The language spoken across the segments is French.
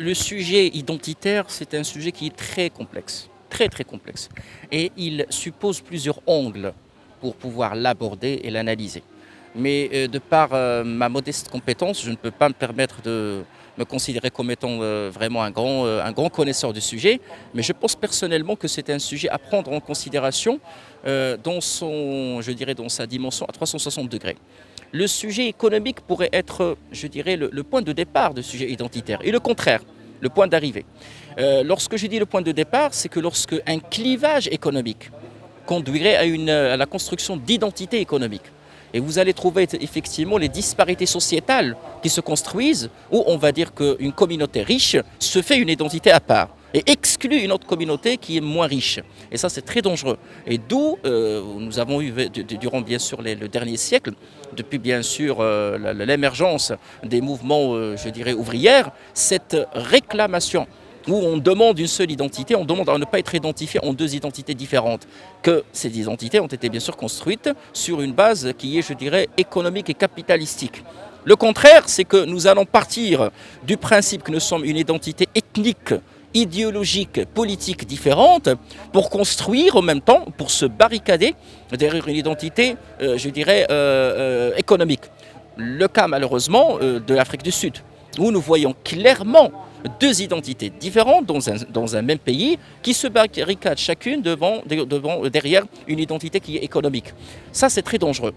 le sujet identitaire, c'est un sujet qui est très complexe, très très complexe. Et il suppose plusieurs angles pour pouvoir l'aborder et l'analyser. Mais de par ma modeste compétence, je ne peux pas me permettre de me considérer comme étant vraiment un grand connaisseur du sujet. Mais je pense personnellement que c'est un sujet à prendre en considération je dirais, dans sa dimension à 360 degrés. Le sujet économique pourrait être, je dirais, le point de départ du sujet identitaire, et le contraire, le point d'arrivée. Lorsque je dis le point de départ, c'est que lorsque un clivage économique conduirait à la construction d'identités économiques, et vous allez trouver effectivement les disparités sociétales qui se construisent, où on va dire qu'une communauté riche se fait une identité à part et exclut une autre communauté qui est moins riche. Et ça, c'est très dangereux. Et d'où nous avons eu, durant bien sûr le dernier siècle, depuis bien sûr l'émergence des mouvements, je dirais, ouvrières, cette réclamation où on demande une seule identité, on demande à ne pas être identifié en deux identités différentes. Que ces identités ont été bien sûr construites sur une base qui est, je dirais, économique et capitalistique. Le contraire, c'est que nous allons partir du principe que nous sommes une identité ethnique, idéologique, politique différente pour construire en même temps, pour se barricader derrière une identité, je dirais, économique. Le cas malheureusement de l'Afrique du Sud, où nous voyons clairement deux identités différentes dans un même pays qui se barricadent chacune derrière une identité qui est économique. Ça, c'est très dangereux.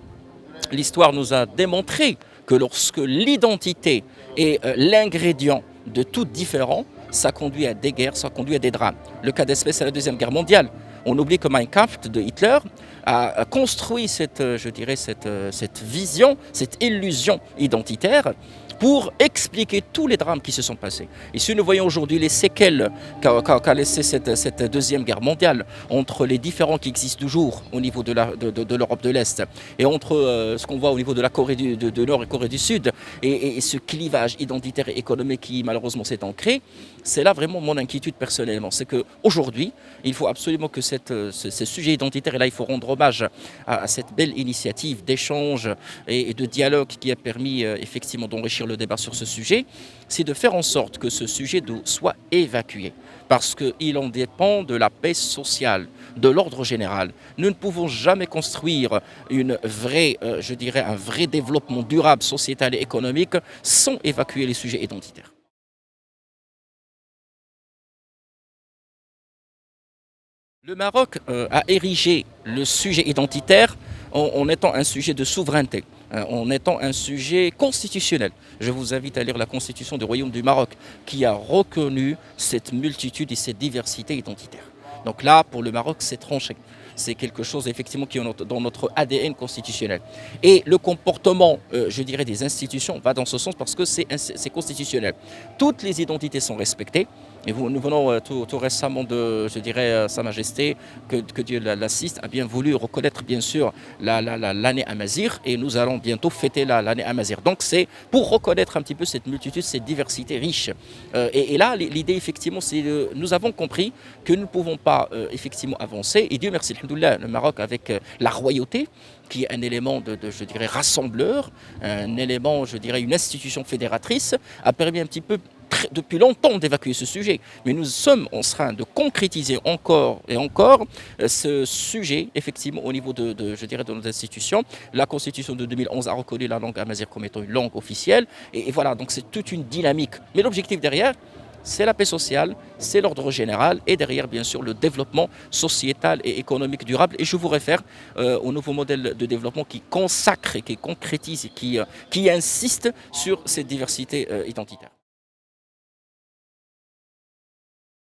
L'histoire nous a démontré que lorsque l'identité est l'ingrédient de tout différent, ça conduit à des guerres, ça conduit à des drames. Le cas d'espèce, c'est la Deuxième Guerre mondiale. On oublie que Mein Kampf de Hitler a construit cette vision, cette illusion identitaire pour expliquer tous les drames qui se sont passés. Et si nous voyons aujourd'hui les séquelles qu'a laissé cette Deuxième Guerre mondiale entre les différends qui existent toujours au niveau de l'Europe de l'Est et entre ce qu'on voit au niveau de la Corée du Nord et Corée du Sud et ce clivage identitaire et économique qui malheureusement s'est ancré, c'est là vraiment mon inquiétude personnellement. C'est qu'aujourd'hui, il faut absolument que ce sujet identitaire, et là il faut rendre hommage à cette belle initiative d'échange et de dialogue qui a permis effectivement d'enrichir le débat sur ce sujet, c'est de faire en sorte que ce sujet soit évacué. Parce qu'il en dépend de la paix sociale, de l'ordre général. Nous ne pouvons jamais construire je dirais, un vrai développement durable, sociétal et économique sans évacuer les sujets identitaires. Le Maroc a érigé le sujet identitaire en étant un sujet de souveraineté, en étant un sujet constitutionnel. Je vous invite à lire la constitution du Royaume du Maroc qui a reconnu cette multitude et cette diversité identitaire. Donc là, pour le Maroc, c'est tranché. C'est quelque chose effectivement qui est dans notre ADN constitutionnel. Et le comportement, je dirais, des institutions va dans ce sens parce que c'est constitutionnel. Toutes les identités sont respectées. Et nous venons tout récemment de, je dirais, Sa Majesté, que Dieu l'assiste, a bien voulu reconnaître bien sûr l'année Amazigh et nous allons bientôt fêter l'année Amazigh. Donc c'est pour reconnaître un petit peu cette multitude, cette diversité riche. Et là, l'idée effectivement, c'est nous avons compris que nous ne pouvons pas effectivement avancer. Et Dieu merci, alhamdoulilah, le Maroc avec la royauté, qui est un élément je dirais, rassembleur, un élément, je dirais, une institution fédératrice, a permis un petit peu depuis longtemps d'évacuer ce sujet. Mais nous sommes en train de concrétiser encore et encore ce sujet, effectivement, au niveau je dirais, de nos institutions. La Constitution de 2011 a reconnu la langue amazigh comme étant une langue officielle. Et voilà, donc c'est toute une dynamique. Mais l'objectif derrière, c'est la paix sociale, c'est l'ordre général et derrière, bien sûr, le développement sociétal et économique durable. Et je vous réfère au nouveau modèle de développement qui consacre et qui concrétise et qui insiste sur cette diversité identitaire.